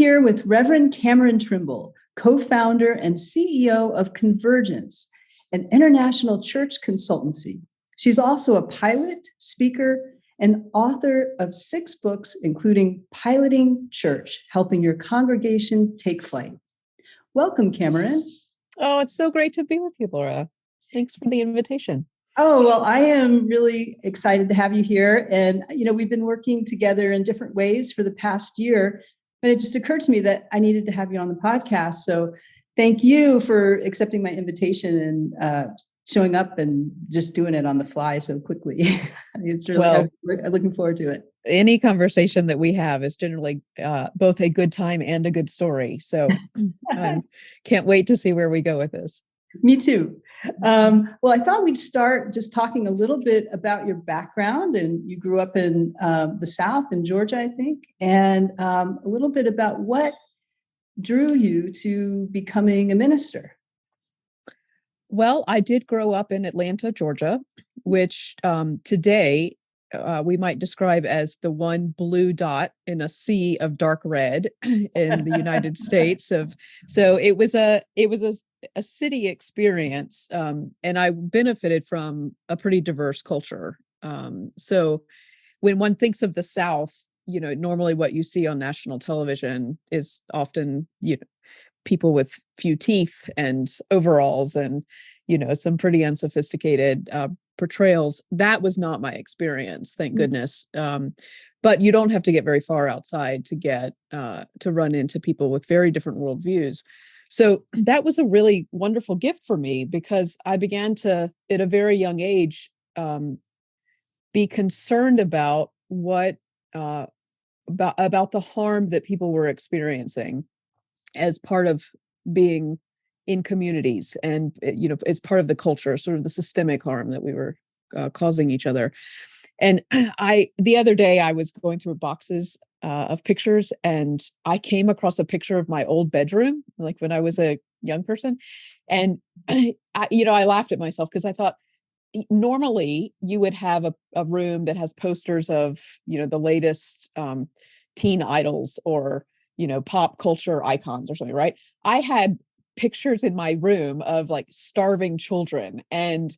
here with Reverend Cameron Trimble, co-founder and CEO of Convergence, an international church consultancy. She's also a pilot, speaker, and author of 6 books, including Piloting Church, Helping Your Congregation Take Flight. Welcome, Cameron. Oh, it's so great to be with you, Laura. Thanks for the invitation. Oh, well, I am really excited to have you here. And, we've been working together in different ways for the past year. And it just occurred to me that I needed to have you on the podcast. So thank you for accepting my invitation and showing up and just doing it on the fly so quickly. It's really, I'm looking forward to it. Any conversation that we have is generally both a good time and a good story. So can't wait to see where we go with this. Me too. Well, I thought we'd start just talking a little bit about your background. And you grew up in the South in Georgia, I think, and a little bit about what drew you to becoming a minister. Well, I did grow up in Atlanta, Georgia, which today we might describe as the one blue dot in a sea of dark red in the United States. So it was a city experience, and I benefited from a pretty diverse culture. So when one thinks of the South, normally what you see on national television is often, people with few teeth and overalls and, some pretty unsophisticated portrayals. That was not my experience, thank goodness. But you don't have to get very far outside to get to run into people with very different worldviews. So that was a really wonderful gift for me because I began to, at a very young age, be concerned about what about the harm that people were experiencing as part of being in communities and, as part of the culture, sort of the systemic harm that we were causing each other. And the other day I was going through boxes of pictures and I came across a picture of my old bedroom, like when I was a young person. And, I laughed at myself because I thought, normally you would have a room that has posters of, the latest teen idols or, pop culture icons or something, right? I had pictures in my room of like starving children and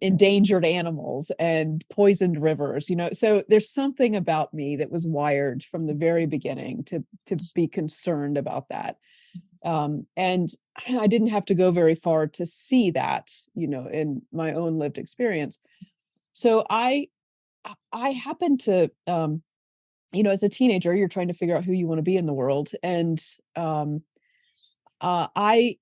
endangered animals and poisoned rivers, so there's something about me that was wired from the very beginning to be concerned about that. And I didn't have to go very far to see that, in my own lived experience. So I happened to, as a teenager, you're trying to figure out who you want to be in the world. And I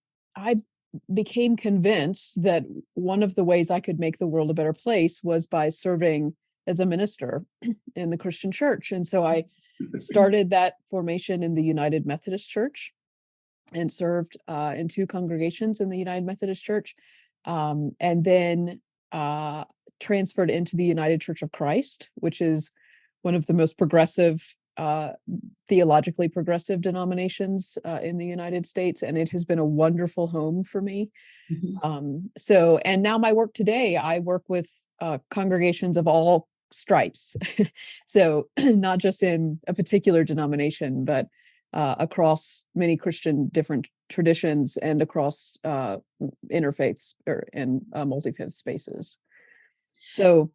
became convinced that one of the ways I could make the world a better place was by serving as a minister in the Christian church. And so I started that formation in the United Methodist Church and served in 2 congregations in the United Methodist Church, and then transferred into the United Church of Christ, which is one of the most progressive, theologically progressive denominations in the United States. And it has been a wonderful home for me. Mm-hmm. And now my work today, I work with congregations of all stripes. So not just in a particular denomination, but across many Christian different traditions and across interfaiths and multi-faith spaces. So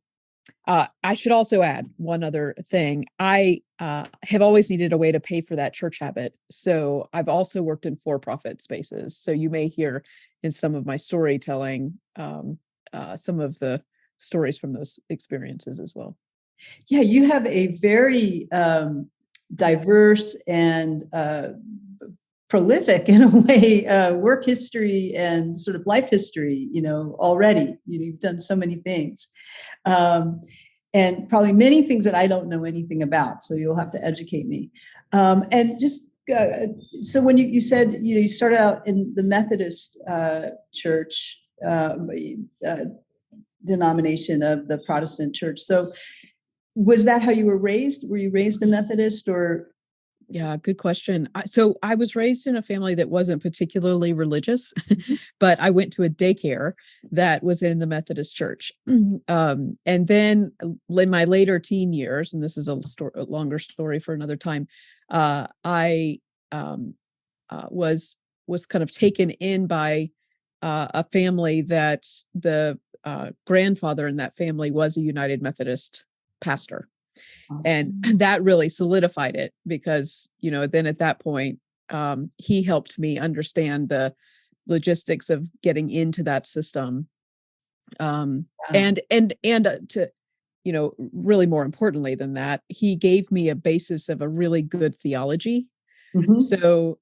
I should also add one other thing. I have always needed a way to pay for that church habit. So I've also worked in for-profit spaces. So you may hear in some of my storytelling some of the stories from those experiences as well. Yeah, you have a very diverse and prolific, in a way, work history and sort of life history, already. You've done so many things. And probably many things that I don't know anything about. So you'll have to educate me. And just so when you said, you started out in the Methodist church denomination of the Protestant church. So was that how you were raised? Were you raised a Methodist or? Yeah, good question. So I was raised in a family that wasn't particularly religious, but I went to a daycare that was in the Methodist church. And then in my later teen years, and this is a longer story for another time, I was kind of taken in by a family that the grandfather in that family was a United Methodist pastor. And that really solidified it because, then at that point, he helped me understand the logistics of getting into that system. And to, really more importantly than that, he gave me a basis of a really good theology. Mm-hmm. So,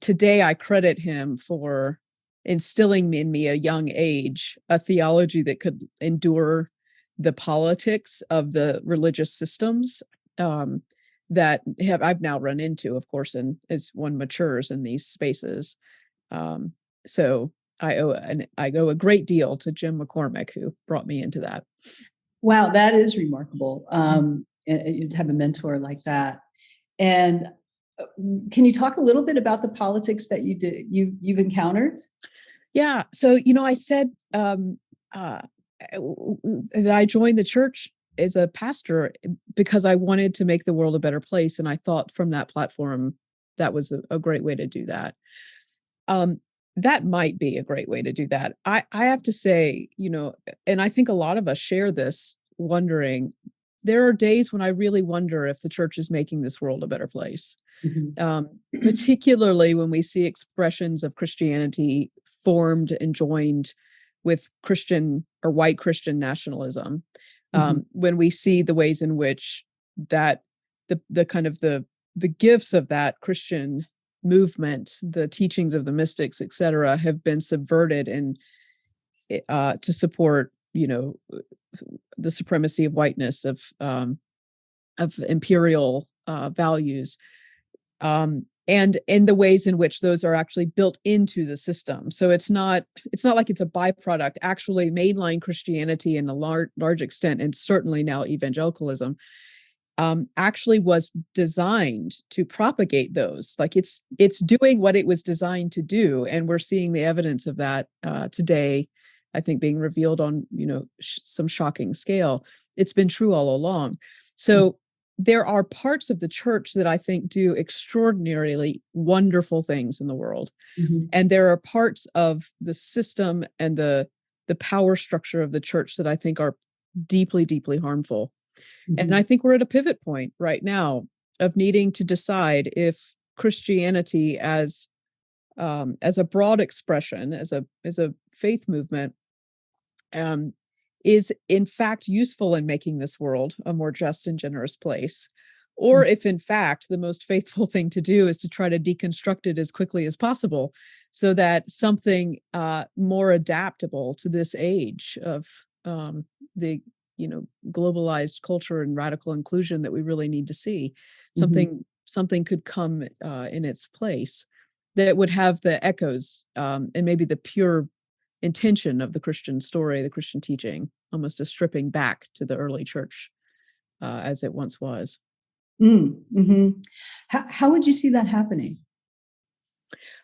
today I credit him for instilling in me at a young age a theology that could endure the politics of the religious systems that I've now run into, of course, and as one matures in these spaces. So I owe a great deal to Jim McCormick, who brought me into that. Wow, that is remarkable. To have a mentor like that. And can you talk a little bit about the politics that you've encountered? Yeah. So, I said that I joined the church as a pastor because I wanted to make the world a better place. And I thought from that platform, that was a great way to do that. That might be a great way to do that. I have to say, and I think a lot of us share this wondering, there are days when I really wonder if the church is making this world a better place. Mm-hmm. Particularly when we see expressions of Christianity formed and joined with Christian or white Christian nationalism. When we see the ways in which that the kind of the gifts of that Christian movement, the teachings of the mystics, et cetera, have been subverted and to support, the supremacy of whiteness, of imperial values, and in the ways in which those are actually built into the system. So it's not like it's a byproduct. Actually, mainline Christianity in a large extent, and certainly now evangelicalism, actually was designed to propagate those. Like it's doing what it was designed to do, and we're seeing the evidence of that today. I think being revealed on some shocking scale. It's been true all along. So there are parts of the church that I think do extraordinarily wonderful things in the world, and there are parts of the system and the power structure of the church that I think are deeply, deeply harmful. And I think we're at a pivot point right now of needing to decide if Christianity as a broad expression, as a faith movement, is in fact useful in making this world a more just and generous place, or if in fact the most faithful thing to do is to try to deconstruct it as quickly as possible so that something more adaptable to this age of the globalized culture and radical inclusion that we really need to see, something could come in its place that would have the echoes and maybe the pure intention of the Christian story, the Christian teaching, almost a stripping back to the early church as it once was. How would you see that happening?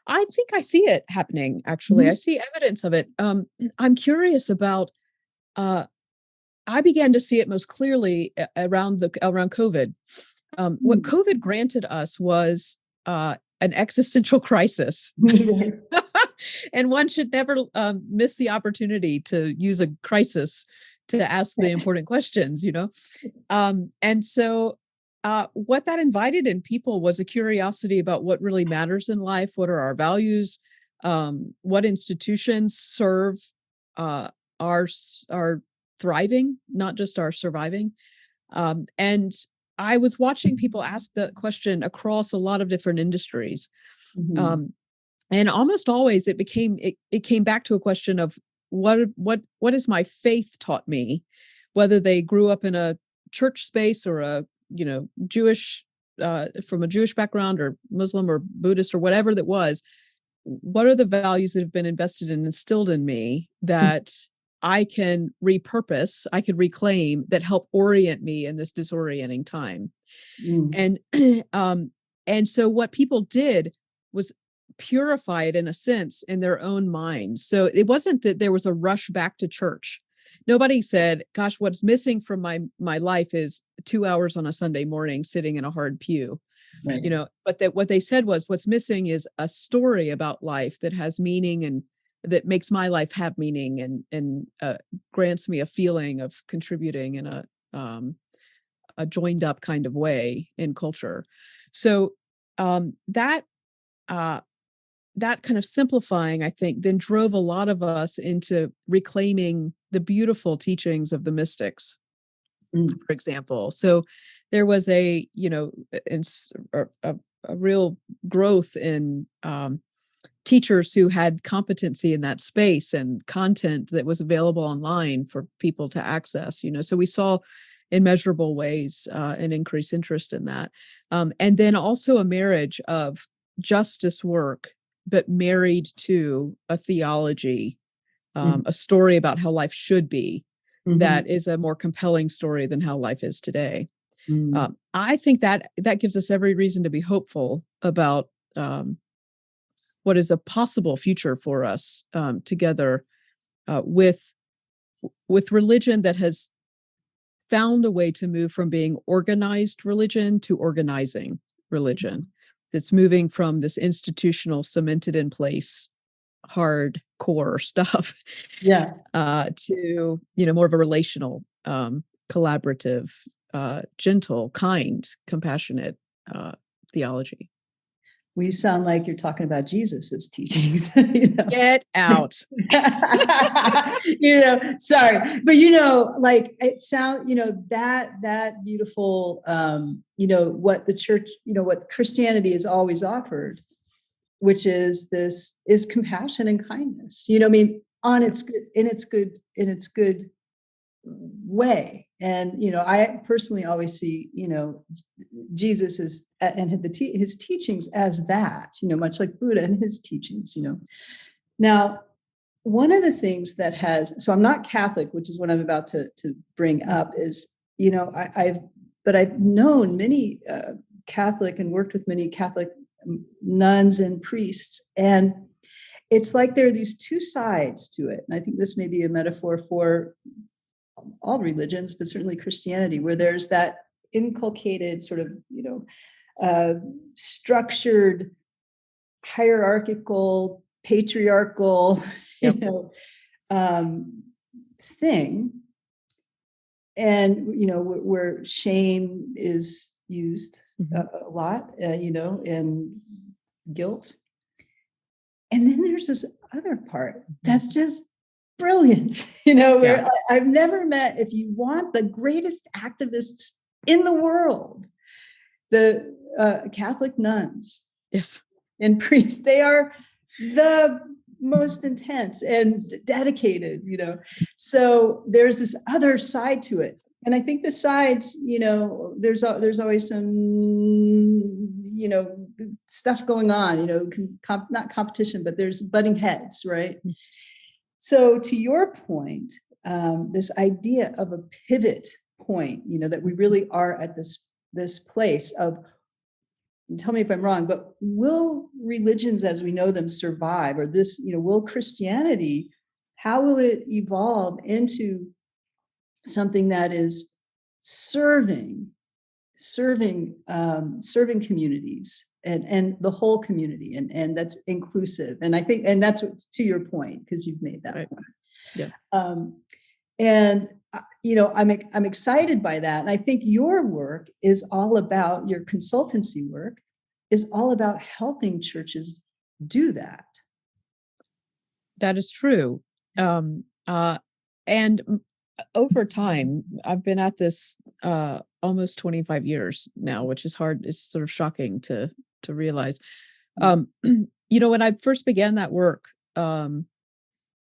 I think I see it happening, actually. I see evidence of it. I'm curious about, I began to see it most clearly around COVID. What COVID granted us was an existential crisis. And one should never miss the opportunity to use a crisis to ask the important questions, And so what that invited in people was a curiosity about what really matters in life. What are our values? What institutions serve our thriving, not just our surviving? And I was watching people ask the question across a lot of different industries. And almost always it came back to a question of what has my faith taught me, whether they grew up in a church space or a Jewish from a Jewish background or Muslim or Buddhist or whatever that was. What are the values that have been invested and instilled in me that I can repurpose, I could reclaim, that help orient me in this disorienting time? And so what people did was purify it in a sense in their own minds. So it wasn't that there was a rush back to church. Nobody said, gosh, what's missing from my life is 2 hours on a Sunday morning sitting in a hard pew. Right. But that what they said was, what's missing is a story about life that has meaning and that makes my life have meaning and grants me a feeling of contributing in a joined up kind of way in culture. So that kind of simplifying, I think, then drove a lot of us into reclaiming the beautiful teachings of the mystics, for example. So there was a real growth in teachers who had competency in that space and content that was available online for people to access. So we saw in measurable ways an increased interest in that, and then also a marriage of justice work, but married to a theology, a story about how life should be. That is a more compelling story than how life is today. I think that gives us every reason to be hopeful about what is a possible future for us together with religion that has found a way to move from being organized religion to organizing religion. That's moving from this institutional, cemented in place, hardcore stuff, to more of a relational, collaborative, gentle, kind, compassionate theology. We sound like you're talking about Jesus's teachings. Get out. Sorry, but like it sounds, that beautiful, what the church, what Christianity has always offered, which is compassion and kindness. On its good way. And I personally always see Jesus and his teachings as that, much like Buddha and his teachings. Now, one of the things that so I'm not Catholic, which is what I'm about to bring up, is I've known many Catholic and worked with many Catholic nuns and priests, and it's like there are these two sides to it. And I think this may be a metaphor for all religions, but certainly Christianity, where there's that inculcated sort of, structured, hierarchical, patriarchal, thing. And, where shame is used a lot, and guilt. And then there's this other part that's just brilliant, where I've never met, if you want the greatest activists in the world, the Catholic nuns, and priests, they are the most intense and dedicated, so there's this other side to it. And I think the sides, there's always some, stuff going on, not competition, but there's butting heads, right? So to your point, this idea of a pivot point, that we really are at this place of, tell me if I'm wrong, but will religions as we know them survive? Or will Christianity, how will it evolve into something that is serving communities and the whole community, and that's inclusive? And I think, and that's what, to your point, because you've made that point. Yeah. And I'm excited by that. And I think your work is all about, your consultancy work is all about helping churches do that. That is true. And over time, I've been at this almost 25 years now, which is hard. It's sort of shocking to realize. When I first began that work,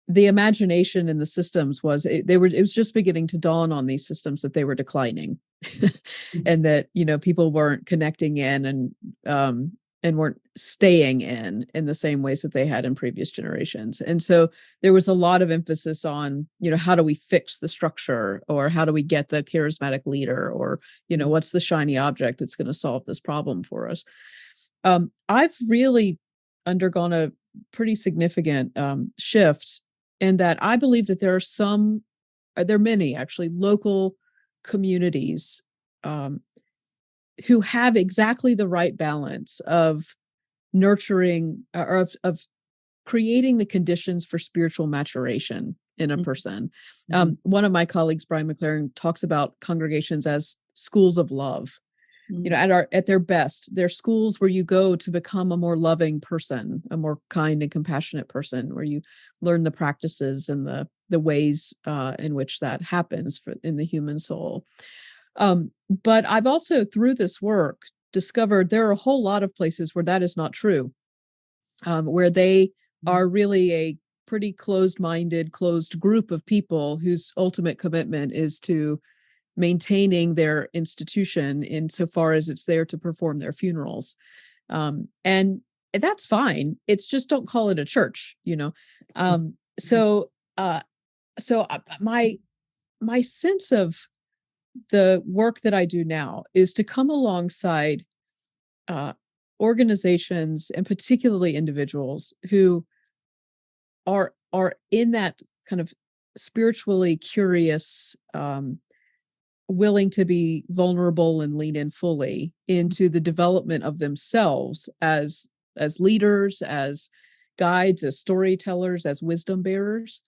the imagination in the systems was it was just beginning to dawn on these systems that they were declining, and that people weren't connecting in and weren't staying in the same ways that they had in previous generations. And so there was a lot of emphasis on, how do we fix the structure, or how do we get the charismatic leader, or, what's the shiny object that's going to solve this problem for us? I've really undergone a pretty significant shift in that I believe that there are many actually local communities who have exactly the right balance of nurturing or of creating the conditions for spiritual maturation in a person. One of my colleagues, Brian McLaren, talks about congregations as schools of love. You know, at their best, they're schools where you go to become a more loving person, a more kind and compassionate person, where you learn the practices and the ways in which that happens in the human soul. But I've also, through this work, discovered there are a whole lot of places where that is not true, where they are really a pretty closed-minded, closed group of people whose ultimate commitment is to maintaining their institution insofar as it's there to perform their funerals. And that's fine. It's just, don't call it a church, you know? So my sense of the work that I do now is to come alongside organizations, and particularly individuals who are in that kind of spiritually curious, willing to be vulnerable and lean in fully into the development of themselves as leaders, as guides, as storytellers, as wisdom bearers,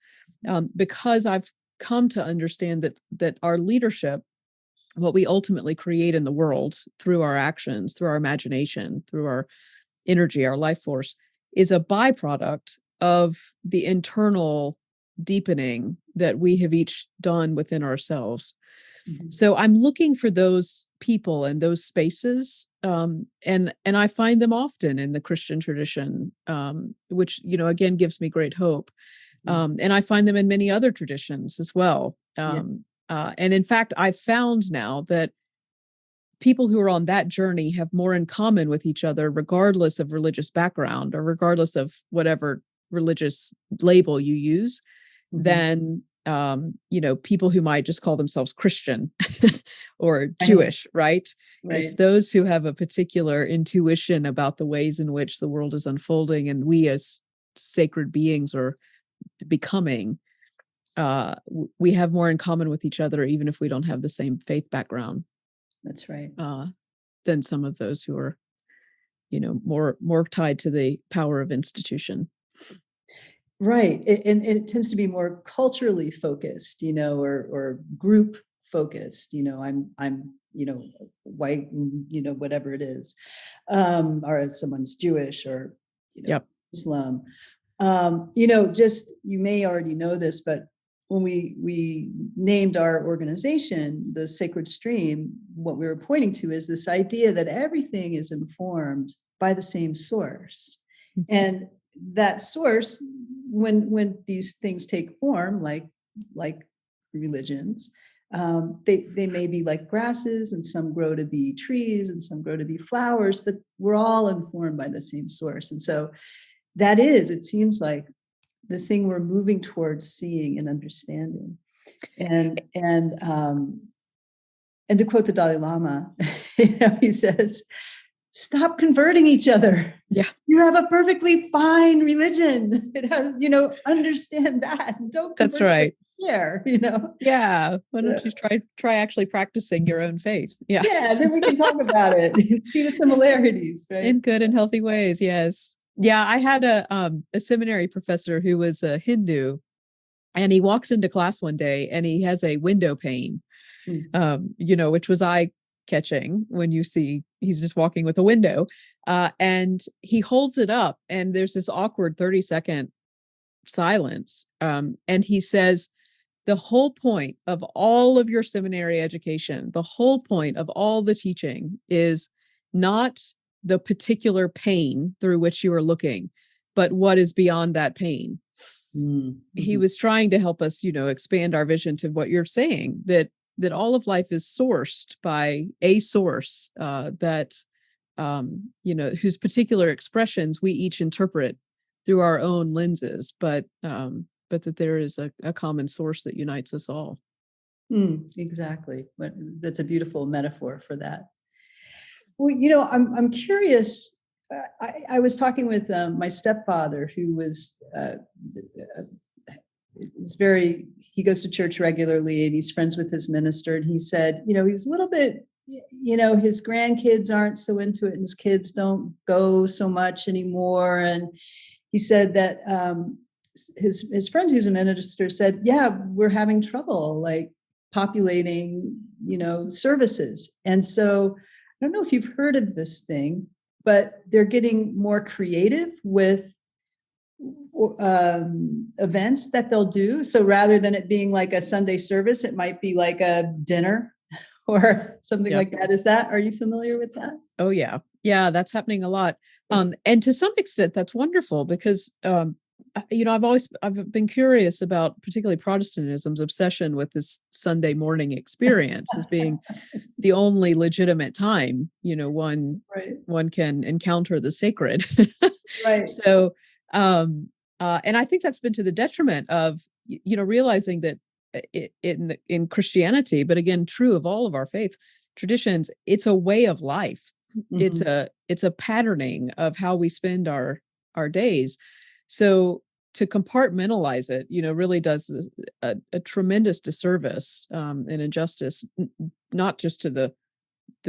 because I've come to understand that our leadership, what we ultimately create in the world through our actions, through our imagination, through our energy, our life force, is a byproduct of the internal deepening that we have each done within ourselves. So I'm looking for those people and those spaces, and I find them often in the Christian tradition, which, you know, again, gives me great hope. And I find them in many other traditions as well. And in fact, I've found now that people who are on that journey have more in common with each other, regardless of religious background or regardless of whatever religious label you use, than you know, people who might just call themselves Christian or Jewish, right? It's those who have a particular intuition about the ways in which the world is unfolding, and we as sacred beings are becoming. We have more in common with each other, even if we don't have the same faith background. That's right. Than some of those who are, you know, more tied to the power of institution. Right. And it tends to be more culturally focused, you know, or group focused, you know, I'm, you know, white, you know, whatever it is, or if someone's Jewish or, you know, Islam. You know, just, you may already know this, but when we named our organization, the Sacred Stream, what we were pointing to is this idea that everything is informed by the same source. And that source, when these things take form, like religions, they may be like grasses, and some grow to be trees, and some grow to be flowers, but we're all informed by the same source. And so that is, it seems like, the thing we're moving towards seeing and understanding. And to quote the Dalai Lama, you know, he says, "Stop converting each other. Yeah. You have a perfectly fine religion. It has, you know, understand that. Don't convert." That's right. Share, you know. Yeah. Why don't you try actually practicing your own faith? Yeah. Yeah. Then we can talk about it. See the similarities, right? In good and healthy ways. Yes. Yeah. I had a seminary professor who was a Hindu, and he walks into class one day and he has a window pane, you know, which was eye-catching when you see he's just walking with a window, and he holds it up, and there's this awkward 30-second silence, and he says, "The whole point of all of your seminary education, the whole point of all the teaching is not the particular pain through which you are looking, but what is beyond that pain." He was trying to help us, you know, expand our vision to what you're saying, that all of life is sourced by a source, that, you know, whose particular expressions we each interpret through our own lenses, but that there is a common source that unites us all. Exactly. But that's a beautiful metaphor for that. Well, you know, I'm curious. I was talking with my stepfather, who was he goes to church regularly, and he's friends with his minister. And he said, you know, he was a little bit his grandkids aren't so into it, and his kids don't go so much anymore. And he said that his friend who's a minister said, yeah, we're having trouble like populating, services. And so I don't know if you've heard of this thing, but they're getting more creative with events that they'll do. So rather than it being like a Sunday service, it might be like a dinner or something like that. Are you familiar with that? Oh, yeah. Yeah, that's happening a lot. And to some extent, that's wonderful because, I've been curious about particularly Protestantism's obsession with this Sunday morning experience as being the only legitimate time, one can encounter the sacred. Right. So, and I think that's been to the detriment of, realizing that in Christianity, but again, true of all of our faith traditions, it's a way of life. Mm-hmm. It's a patterning of how we spend our days. So to compartmentalize it, really does a tremendous disservice and injustice, not just to the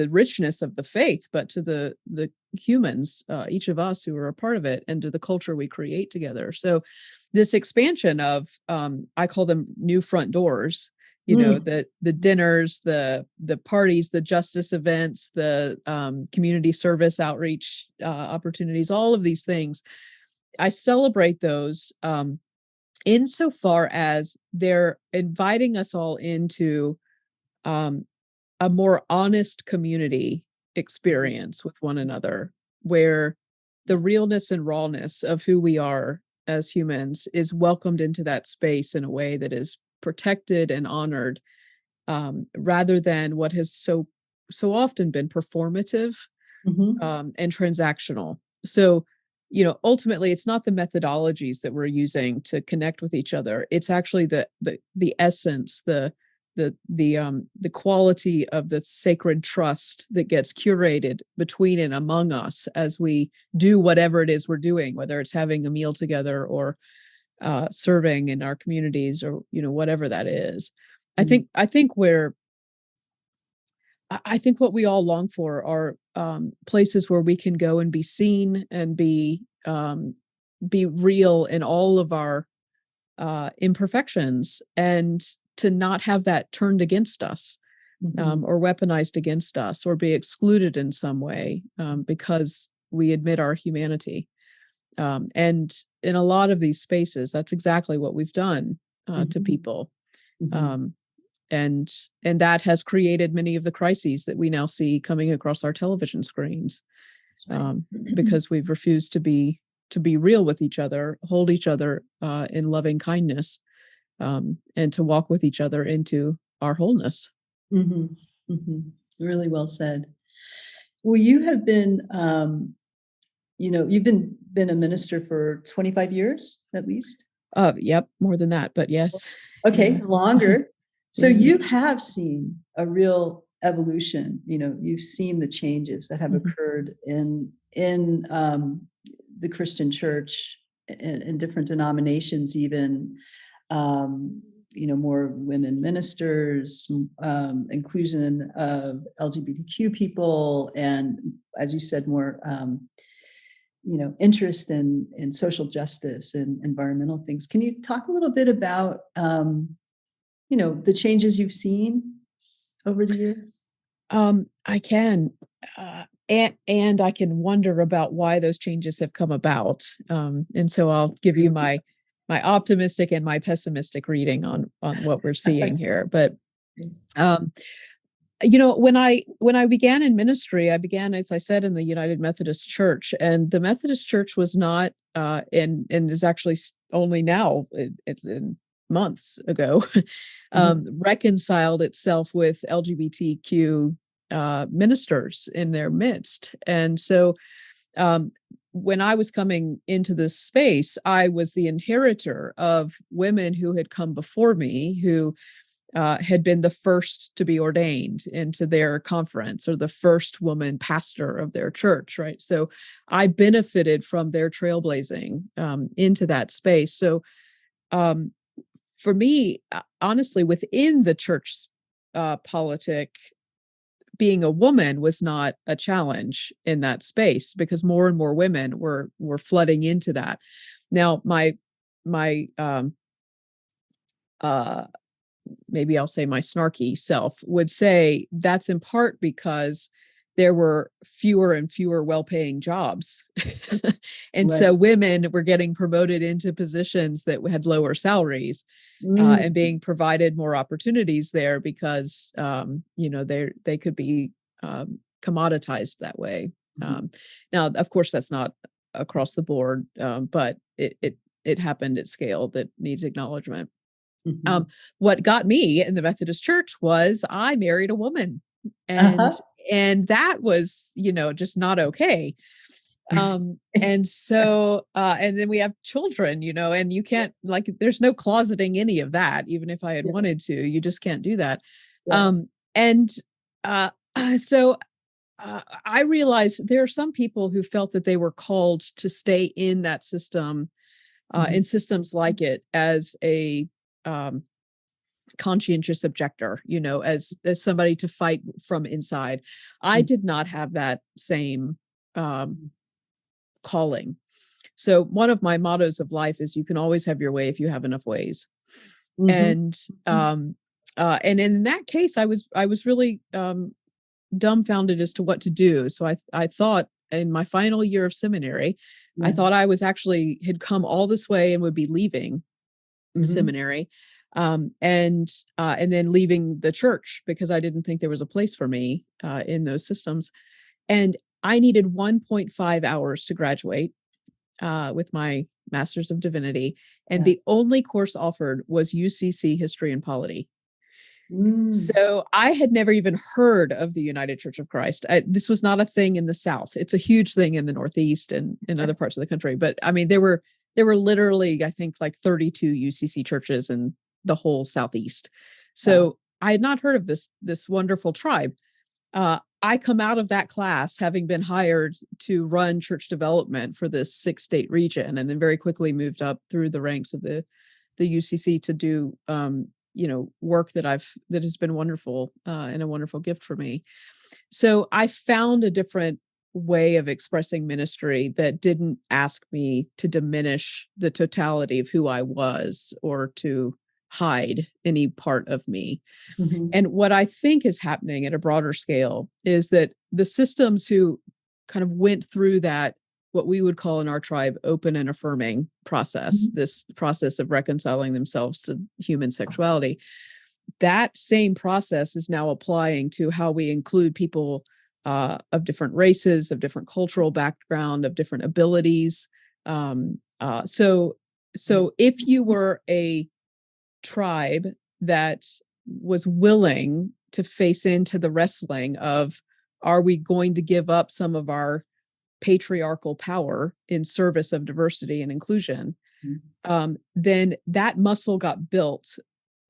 richness of the faith, but to the humans, each of us who are a part of it, and to the culture we create together. So this expansion of, I call them new front doors, the dinners, the parties, the justice events, the community service outreach opportunities, all of these things. I celebrate those insofar as they're inviting us all into a more honest community experience with one another, where the realness and rawness of who we are as humans is welcomed into that space in a way that is protected and honored, rather than what has so often been performative and transactional. So, ultimately, it's not the methodologies that we're using to connect with each other. It's actually the essence, the quality of the sacred trust that gets curated between and among us as we do whatever it is we're doing, whether it's having a meal together or serving in our communities, or whatever that is. I think what we all long for are places where we can go and be seen and be real in all of our imperfections, and to not have that turned against us, or weaponized against us, or be excluded in some way because we admit our humanity. And in a lot of these spaces, that's exactly what we've done to people. And that has created many of the crises that we now see coming across our television screens, because we've refused to be real with each other, hold each other in loving kindness, and to walk with each other into our wholeness. Really well said. Well, you have been, you've been a minister for 25 years at least. Yep, more than that, but yes. Okay, longer. So you have seen a real evolution. You've seen the changes that have occurred in the Christian church, in different denominations, even. More women ministers, inclusion of LGBTQ people, and as you said, more interest in social justice and environmental things. Can you talk a little bit about the changes you've seen over the years? I can, and I can wonder about why those changes have come about. And so I'll give you my optimistic and my pessimistic reading on what we're seeing here. But when I began in ministry, I began, as I said, in the United Methodist Church, and the Methodist Church was not, and is actually only now, it's in months ago, reconciled itself with LGBTQ ministers in their midst. And so when I was coming into this space, I was the inheritor of women who had come before me, who had been the first to be ordained into their conference, or the first woman pastor of their church, right? So I benefited from their trailblazing into that space. So for me, honestly, within the church politic, being a woman was not a challenge in that space because more and more women were flooding into that. Now, my maybe I'll say my snarky self would say that's in part because there were fewer and fewer well-paying jobs. And Right. so women were getting promoted into positions that had lower salaries, Mm. and being provided more opportunities there because, they could be commoditized that way. Now, of course, that's not across the board, but it happened at scale that needs acknowledgement. Mhm. What got me in the Methodist Church was I married a woman, and Uh-huh. that was, just not okay. And so, and then we have children, and you can't there's no closeting any of that, even if I had Yeah, wanted to, you just can't do that. yeah. And uh, so I realized there are some people who felt that they were called to stay in that system, Mhm. in systems like it as a um, conscientious objector, as somebody to fight from inside. I Mm. did not have that same um, calling. So one of my mottos of life is you can always have your way if you have enough ways. Mhm. And Mhm. and in that case I was really dumbfounded as to what to do. So I thought in my final year of seminary, I Yeah. thought I was actually had come all this way and would be leaving Mhm. seminary, and then leaving the church because I didn't think there was a place for me in those systems. And I needed 1.5 hours to graduate with my Master's of Divinity, and Yeah. the only course offered was UCC History and Polity. Mm. So I had never even heard of the United Church of Christ. This was not a thing in the South. It's a huge thing in the Northeast and in other parts of the country. But I mean, there were literally, I think, like 32 UCC churches in the whole Southeast. Wow. So I had not heard of this wonderful tribe. I come out of that class having been hired to run church development for this 6-state region, and then very quickly moved up through the ranks of the UCC to do work that has been wonderful, and a wonderful gift for me. So I found a different way of expressing ministry that didn't ask me to diminish the totality of who I was or to hide any part of me. Mhm. And what I think is happening at a broader scale is that the systems who kind of went through that, what we would call in our tribe, open and affirming process, Mhm. this process of reconciling themselves to human sexuality, that same process is now applying to how we include people of different races, of different cultural background, of different abilities. So if you were a tribe that was willing to face into the wrestling of, are we going to give up some of our patriarchal power in service of diversity and inclusion, Mhm. then that muscle got built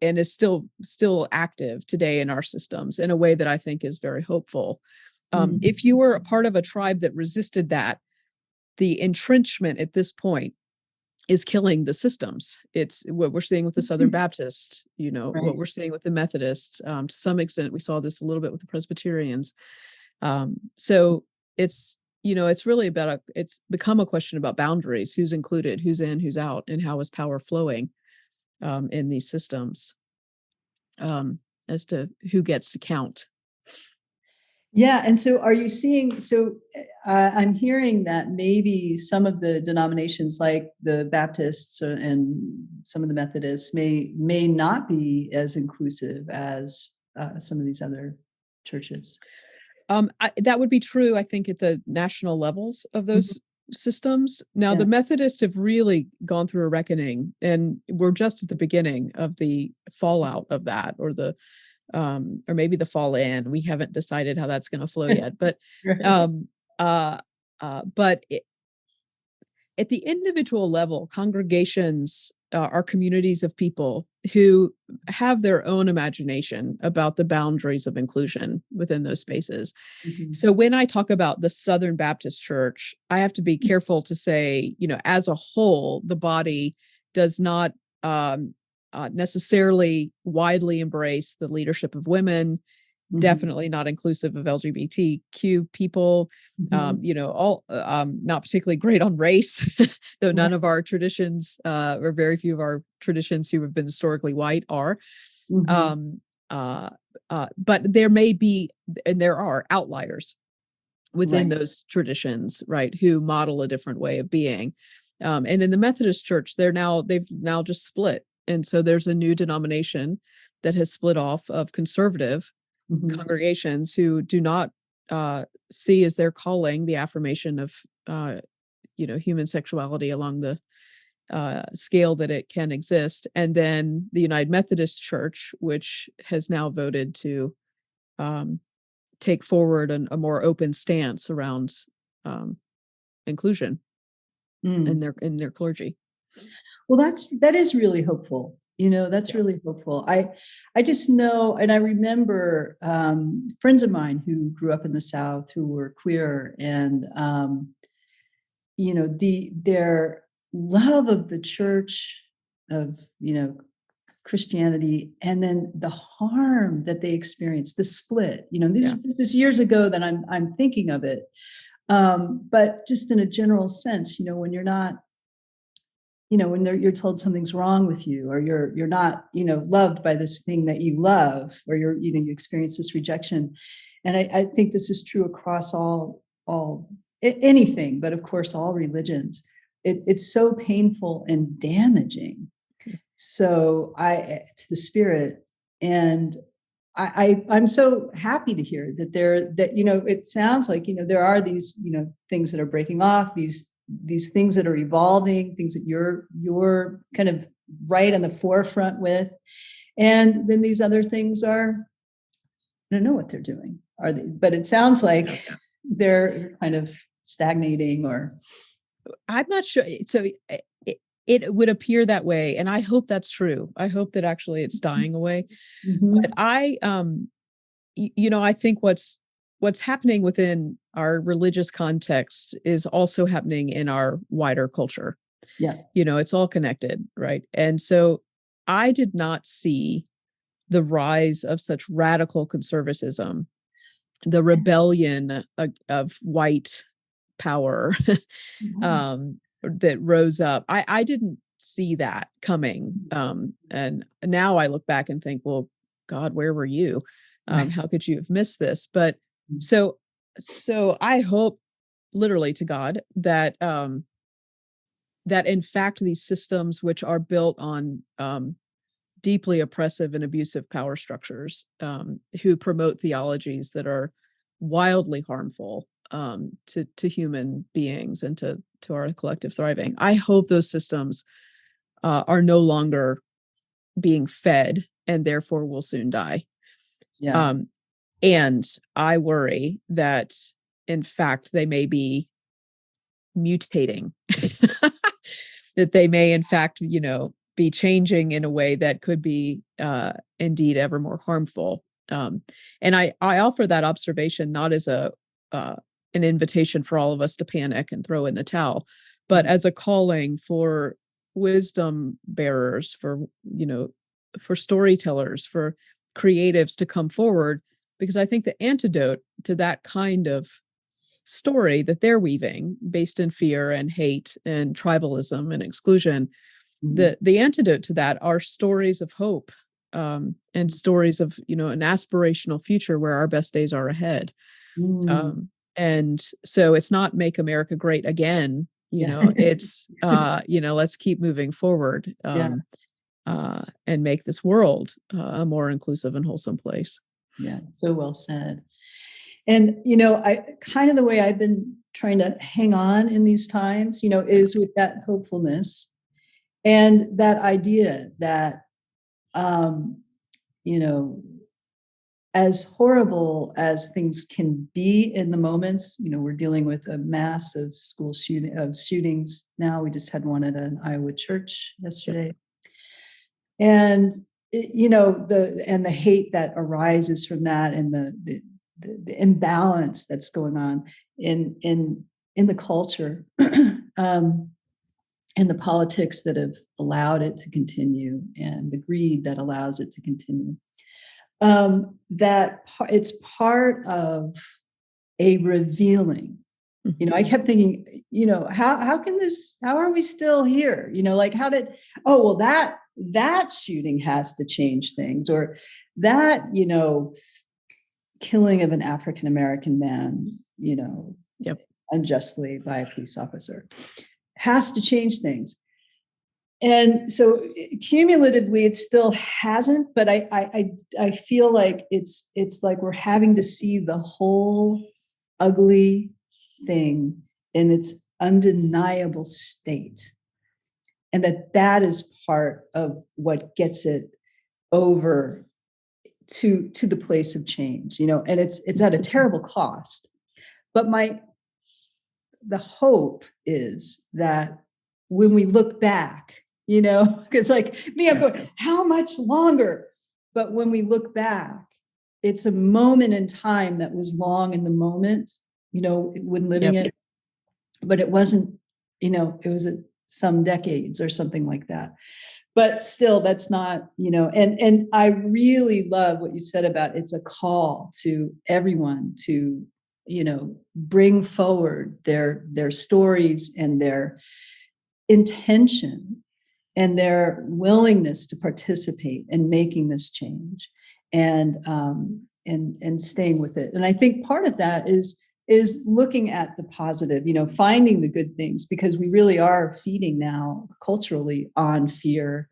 and is still active today in our systems in a way that I think is very hopeful. Mm. If you were a part of a tribe that resisted that, the entrenchment at this point is killing the systems. It's what we're seeing with the Southern Baptists, what Right. we're seeing with the Methodists. To some extent, we saw this a little bit with the Presbyterians. So it's really it's become a question about boundaries: who's included, who's in, who's out, and how is power flowing in these systems, um, as to who gets to count. Yeah. And so are you seeing, I'm hearing that maybe some of the denominations like the Baptists and some of the Methodists may not be as inclusive as some of these other churches. That would be true, I think, at the national levels of Mhm. those systems. Now, Yeah. the Methodists have really gone through a reckoning, and we're just at the beginning of the fallout of that, or maybe the fall in. We haven't decided how that's going to flow yet, but Right. um, uh, but at the individual level, congregations are communities of people who have their own imagination about the boundaries of inclusion within those spaces. Mhm. So when I talk about the Southern Baptist Church, I have to be careful to say, as a whole, the body does not necessarily widely embrace the leadership of women. definitely not inclusive of LGBTQ people, all not particularly great on race, though none of our traditions, or very few of our traditions who have been historically white are. Um, but there may be, and there are outliers within those traditions, right, who model a different way of being. And in the Methodist Church, they've now just split. And so there's a new denomination that has split off of conservative congregations who do not see as their calling the affirmation of human sexuality along the scale that it can exist. And then the United Methodist Church, which has now voted to take forward a more open stance around inclusion in their clergy. Well, that is really hopeful. That's really hopeful. I just know, and I remember friends of mine who grew up in the South who were queer, and their love of the church, of Christianity, and then the harm that they experienced, the split. This is years ago that I'm thinking of it, but just in a general sense, when you're not, when you're told something's wrong with you, or you're not, loved by this thing that you love, or you experience this rejection. And I think this is true across all anything, but of course, all religions. It's so painful and damaging. So to the spirit, and I'm so happy to hear that it sounds like, there are these, things that are breaking off, these things that are evolving, things that you're kind of right on the forefront with. And then these other things I don't know what they're doing. But it sounds like they're kind of stagnating, or I'm not sure. So it would appear that way. And I hope that's true. I hope that actually it's dying away. But I think what's happening within our religious context is also happening in our wider culture. Yeah. It's all connected, right? And so I did not see the rise of such radical conservatism, the rebellion of white power that rose up. I didn't see that coming. And now I look back and think, well, God, where were you? How could you have missed this? But so I hope, literally to God, that that in fact these systems, which are built on deeply oppressive and abusive power structures, who promote theologies that are wildly harmful to human beings and to our collective thriving, I hope those systems are no longer being fed, and therefore will soon die. Yeah. And I worry that, in fact, they may be mutating, that they may, in fact, be changing in a way that could be indeed ever more harmful. And I offer that observation not as an invitation for all of us to panic and throw in the towel, but as a calling for wisdom bearers, for storytellers, for creatives to come forward, because I think the antidote to that kind of story that they're weaving, based in fear and hate and tribalism and exclusion, the antidote to that are stories of hope, and stories of an aspirational future where our best days are ahead. And so it's not make America great again, it's let's keep moving forward, and make this world a more inclusive and wholesome place. Yeah, so well said. And I kind of, the way I've been trying to hang on in these times, is with that hopefulness, and that idea that as horrible as things can be in the moments, we're dealing with a massive shootings now. We just had one at an Iowa church yesterday. And the hate that arises from that, and the imbalance that's going on in the culture, and the politics that have allowed it to continue, and the greed that allows it to continue. It's part of a revealing. I kept thinking, how are we still here? Like that shooting has to change things, or that, killing of an African-American man, Yep. unjustly by a police officer has to change things. And so cumulatively, it still hasn't, but I feel like it's like we're having to see the whole ugly thing in its undeniable state. And that is part of what gets it over to the place of change, and it's at a terrible cost. But the hope is that when we look back, because like me, I'm going, how much longer? But when we look back, it's a moment in time that was long in the moment, when living it, but it wasn't, it was some decades or something like that. But still, that's not, and I really love what you said about it's a call to everyone to, bring forward their stories and their intention and their willingness to participate in making this change and staying with it. And I think part of that is looking at the positive, finding the good things, because we really are feeding now culturally on fear,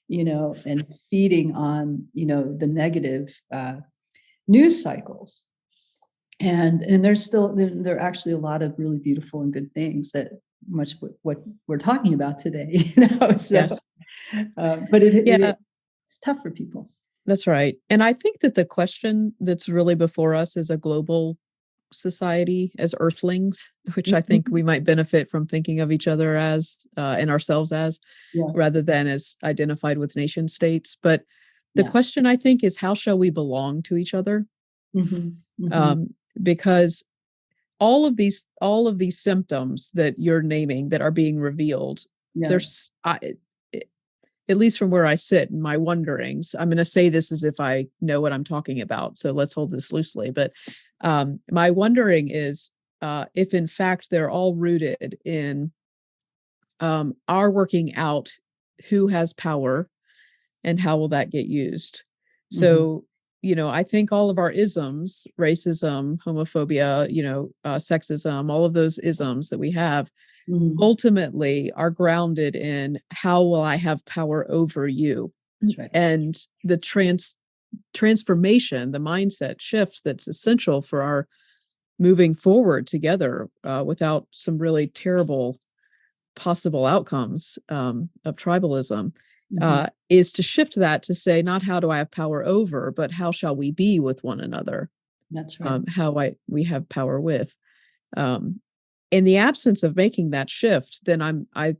and feeding on, the negative news cycles. And there are actually a lot of really beautiful and good things that much what we're talking about today, So, yes. But it's tough for people. That's right. And I think that the question that's really before us is a global society as earthlings, which I think we might benefit from thinking of each other as and ourselves as, rather than as identified with nation states. But the question, I think, is how shall we belong to each other? Because all of these symptoms that you're naming that are being revealed, there's at least from where I sit in my wonderings, I'm going to say this as if I know what I'm talking about, so let's hold this loosely. But my wondering is if in fact they're all rooted in our working out who has power and how will that get used. So, I think all of our isms, racism, homophobia, sexism, all of those isms that we have ultimately are grounded in how will I have power over you? That's right. And the transformation, the mindset shift that's essential for our moving forward together without some really terrible possible outcomes of tribalism is to shift that to say, not how do I have power over, but how shall we be with one another? That's right. We have power with. In the absence of making that shift, then I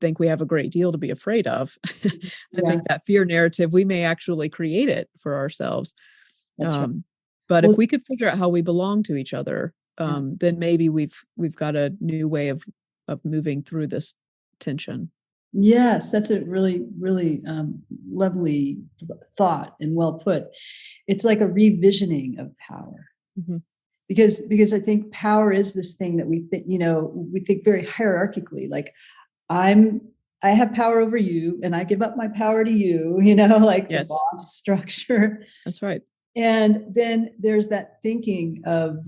think we have a great deal to be afraid of. I think that fear narrative, we may actually create it for ourselves. Right. But if we could figure out how we belong to each other, then maybe we've got a new way of moving through this tension. Yes, that's a really, really lovely thought and well put. It's like a revisioning of power. Because I think power is this thing that we think, we think very hierarchically, like I have power over you and I give up my power to you, like the boss structure. That's right. And then there's that thinking of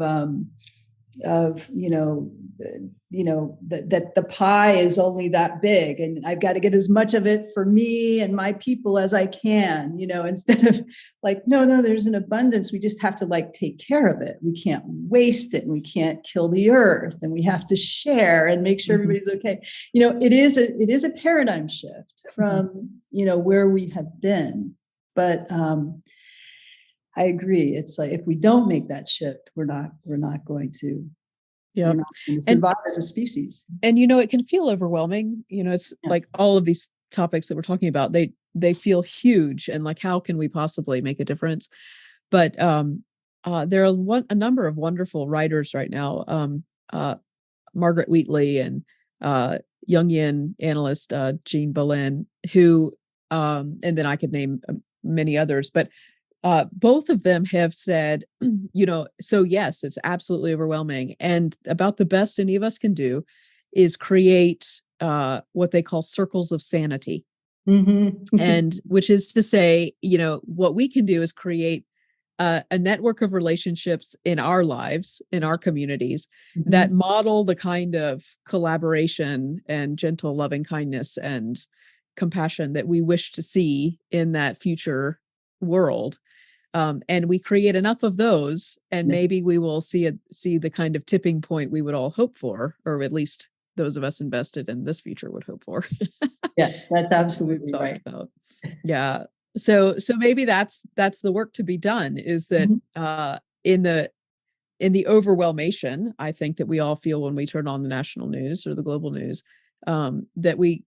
that the pie is only that big and I've got to get as much of it for me and my people as I can, instead of like, no, there's an abundance. We just have to take care of it. We can't waste it and we can't kill the earth and we have to share and make sure everybody's okay. It is a paradigm shift from, where we have been. But I agree. It's like, if we don't make that shift, we're not going to survive as a species. And it can feel overwhelming. It's like all of these topics that we're talking about, they feel huge and like, how can we possibly make a difference? But there are a number of wonderful writers right now. Margaret Wheatley and Jungian analyst Jean Boleyn, who and then I could name many others, but both of them have said, so yes, it's absolutely overwhelming. And about the best any of us can do is create what they call circles of sanity. Mm-hmm. And which is to say, what we can do is create a network of relationships in our lives, in our communities, Mm-hmm. that model the kind of collaboration and gentle loving kindness and compassion that we wish to see in that future world. And we create enough of those, and maybe we will see the kind of tipping point we would all hope for, or at least those of us invested in this future would hope for. Yes, that's absolutely right. About. Yeah. So maybe that's the work to be done, is that in the overwhelmation, I think, that we all feel when we turn on the national news or the global news, that we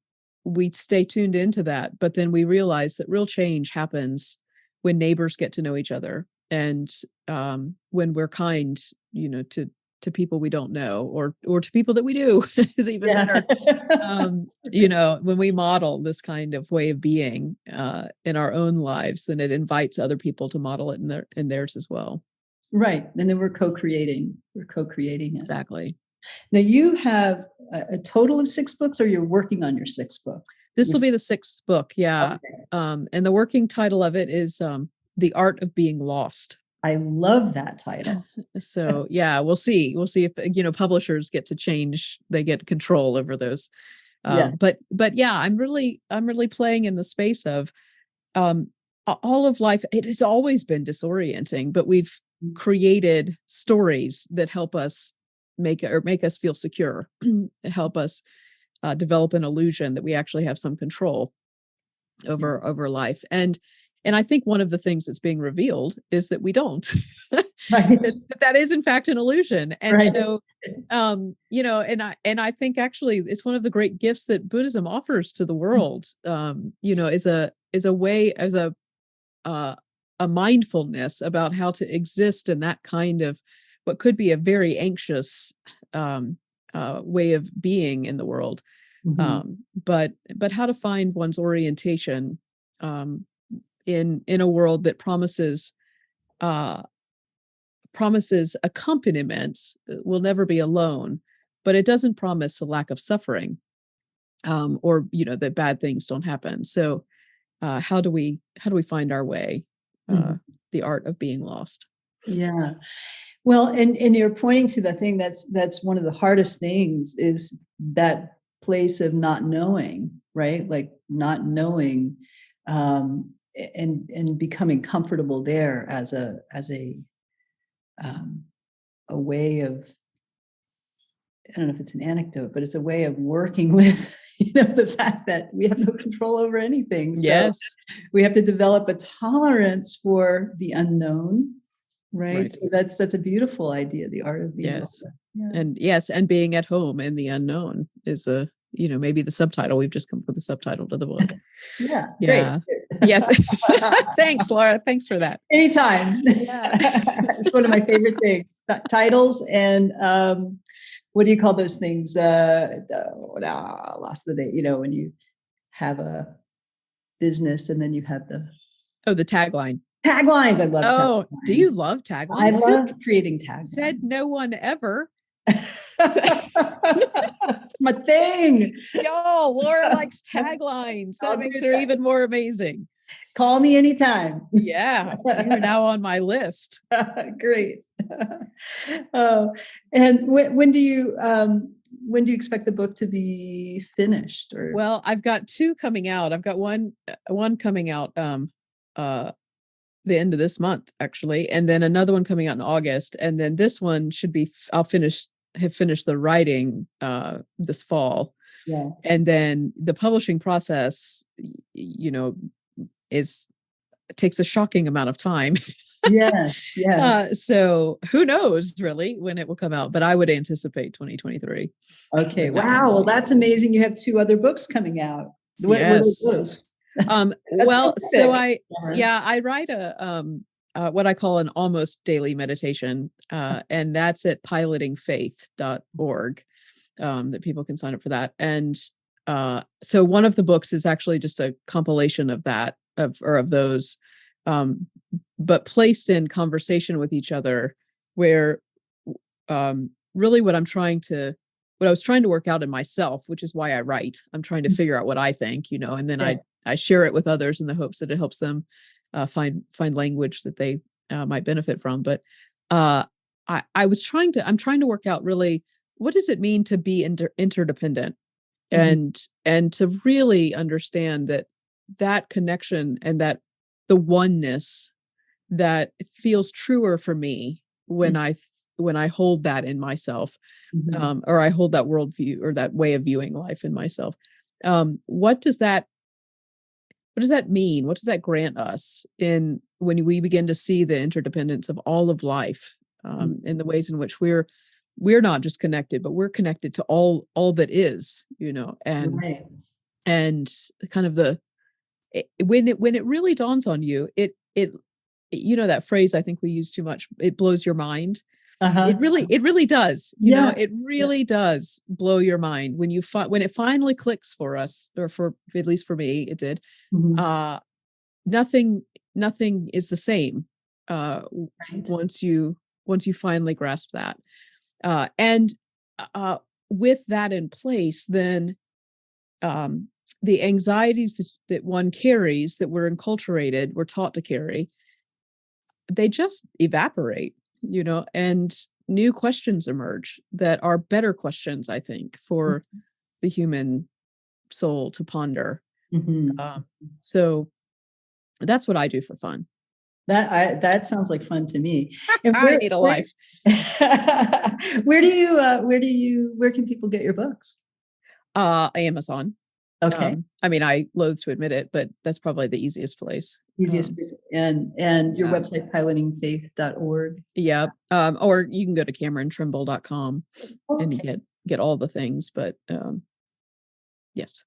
stay tuned into that, but then we realize that real change happens when neighbors get to know each other, and when we're kind, to people we don't know, or to people that we do is even better. When we model this kind of way of being in our own lives, then it invites other people to model it in theirs as well. Right. And then we're co-creating it. Exactly. Now you have a total of 6 books, or you're working on your 6th book? This will be the 6th book. Yeah. Okay. And the working title of it is The Art of Being Lost. I love that title. So yeah, we'll see if, publishers get to change, they get control over those. But yeah, I'm really playing in the space of all of life. It has always been disorienting, but we've created stories that help us make us feel secure, help us develop an illusion that we actually have some control over life. And I think one of the things that's being revealed is that we don't. Right. that is in fact an illusion. And right. So, and I think actually it's one of the great gifts that Buddhism offers to the world, is a way, as a mindfulness about how to exist in that kind of what could be a very anxious way of being in the world. Mm-hmm. But how to find one's orientation in a world that promises accompaniment. Will never be alone, but it doesn't promise a lack of suffering, or that bad things don't happen. So how do we find our way? The art of being lost. Yeah. Well, and you're pointing to the thing that's one of the hardest things, is that place of not knowing, right? Like not knowing, and becoming comfortable there as a way of, I don't know if it's an anecdote, but it's a way of working with, the fact that we have no control over anything. So yes, we have to develop a tolerance for the unknown. Right. So that's a beautiful idea. The art of being. Yes. Yeah. And being at home in the unknown is maybe the subtitle. We've just come up with the subtitle to the book. Yeah. Yeah. Great. Yes. Thanks, Laura. Thanks for that. Anytime. Yeah. It's one of my favorite things. Titles and what do you call those things? Lost the day. When you have a business and then you have the tagline. Taglines. I love taglines. Do you love taglines? I love creating taglines. Said no one ever. It's my thing. Yo, Laura likes taglines. That makes her even more amazing. Call me anytime. Yeah, you're now on my list. Great. And when do you expect the book to be finished? Or well, I've got 2 coming out. I've got one coming out the end of this month, actually, and then another one coming out in August, and then this one should be have finished the writing this fall. Yeah. And then the publishing process, takes a shocking amount of time. Yes. So who knows really when it will come out, but I would anticipate 2023. Okay. Wow. Well, that's amazing. You have 2 other books coming out. What are those? Well, so I write what I call an almost daily meditation, and that's at pilotingfaith.org, that people can sign up for that. And so one of the books is actually just a compilation of that, of those, but placed in conversation with each other, where really what I was trying to work out in myself, which is why I write. I'm trying to figure out what I think, and then I share it with others in the hopes that it helps them find language that they might benefit from. But I'm trying to work out really, what does it mean to be interdependent, and to really understand that connection and that the oneness that feels truer for me when I hold that in myself, or I hold that worldview or that way of viewing life in myself. What does that mean? What does that grant us when we begin to see the interdependence of all of life, in the ways in which we're not just connected, but we're connected to all that is, and kind of when it really dawns on you, it that phrase I think we use too much, it blows your mind. It really does. It really does blow your mind when when it finally clicks for us, or for at least for me, it did. Nothing is the same once you finally grasp that. And with that in place, then the anxieties that one carries, that we're taught to carry, they just evaporate, and new questions emerge that are better questions, I think, for the human soul to ponder. So that's what I do for fun. That sounds like fun to me. And I need a life. Where can people get your books? Amazon. Okay. I loathe to admit it, but that's probably the easiest place. And your website, pilotingfaith.org. Yeah. Or you can go to CameronTrimble.com and you get all the things, but yes.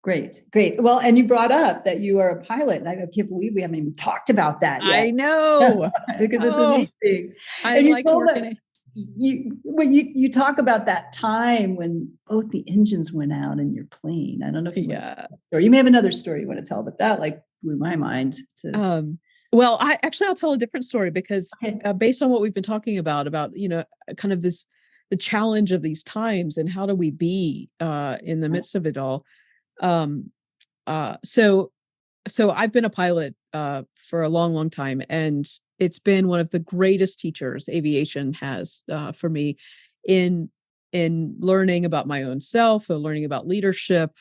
Great. Well, and you brought up that you are a pilot, and I can't believe we haven't even talked about that yet. I know. Because it's amazing. I like to work in it. You talk about that time when both the engines went out in your plane. I don't know if you may have another story you want to tell, but that blew my mind. Well, I'll tell a different story, because based on what we've been talking about kind of the challenge of these times, and how do we be in the midst of it all. So I've been a pilot for a long, long time, and it's been one of the greatest teachers aviation has for me in learning about my own self, or learning about leadership.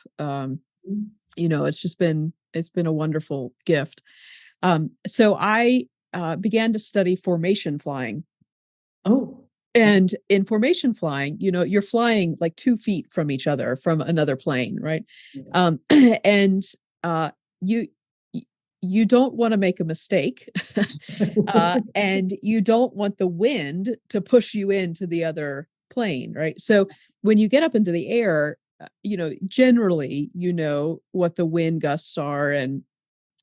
It's been a wonderful gift. So I began to study formation flying. And in formation flying, you're flying like 2 feet from each other, from another plane, right? And you don't want to make a mistake, and you don't want the wind to push you into the other plane, right? So when you get up into the air, generally, what the wind gusts are and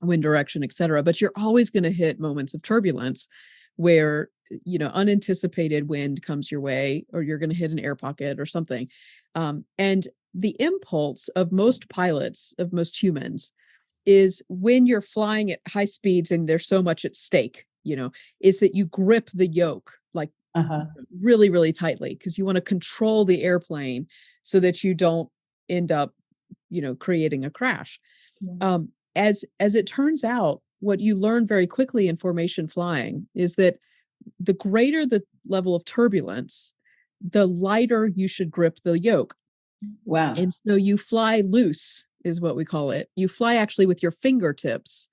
wind direction, et cetera, but you're always going to hit moments of turbulence where, unanticipated wind comes your way, or you're going to hit an air pocket or something. And the impulse of most pilots, of most humans, is when you're flying at high speeds and there's so much at stake, is that you grip the yoke really, really tightly, because you want to control the airplane so that you don't end up, creating a crash. As it turns out, what you learn very quickly in formation flying is that the greater the level of turbulence, the lighter you should grip the yoke. Wow. And so you fly loose, is what we call it. You fly actually with your fingertips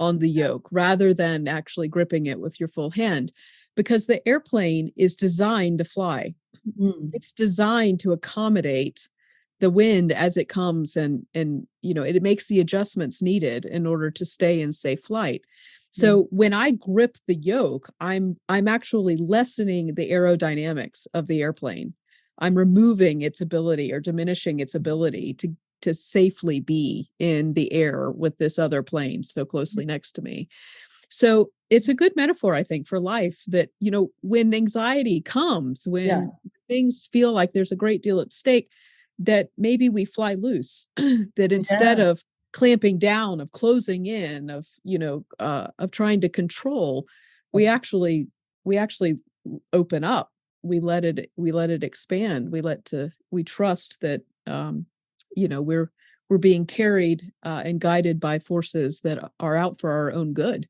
on the yoke, rather than actually gripping it with your full hand, because the airplane is designed to fly. It's designed to accommodate the wind as it comes, and it makes the adjustments needed in order to stay in safe flight. So when I grip the yoke, I'm actually lessening the aerodynamics of the airplane. I'm removing its ability, or diminishing its ability to safely be in the air with this other plane so closely next to me. So it's a good metaphor, I think, for life, that, when anxiety comes, when things feel like there's a great deal at stake, that maybe we fly loose, that instead of clamping down, of closing in, of, of trying to control. We actually open up. We let it expand. We trust that, we're being carried and guided by forces that are out for our own good.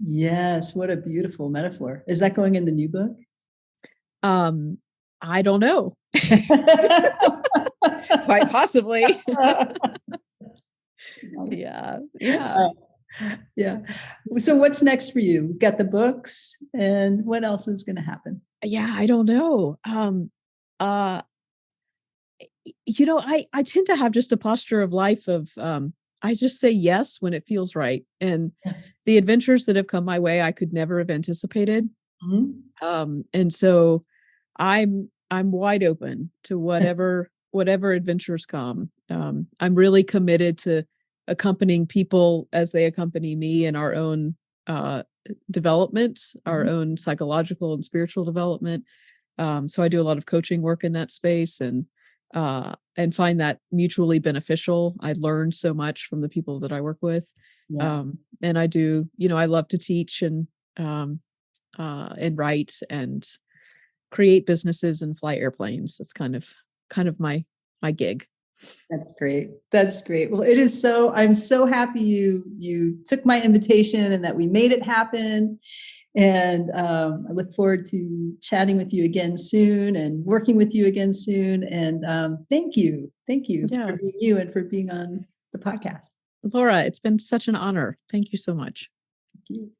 Yes, what a beautiful metaphor. Is that going in the new book? I don't know. Quite possibly. Yeah. Yeah. So what's next for you? We've got the books, and what else is going to happen? Yeah, I don't know. I tend to have just a posture of life of, I just say yes when it feels right. And the adventures that have come my way, I could never have anticipated. Mm-hmm. And so I'm wide open to whatever adventures come. I'm really committed to accompanying people as they accompany me in our own development, our own psychological and spiritual development. So I do a lot of coaching work in that space, and find that mutually beneficial. I learn so much from the people that I work with. Yeah. And I do, I love to teach and write and create businesses and fly airplanes. That's kind of my gig. That's great. That's great. Well, I'm so happy you took my invitation and that we made it happen. And I look forward to chatting with you again soon and working with you again soon. And thank you for being you and for being on the podcast. Laura, it's been such an honor. Thank you so much. Thank you.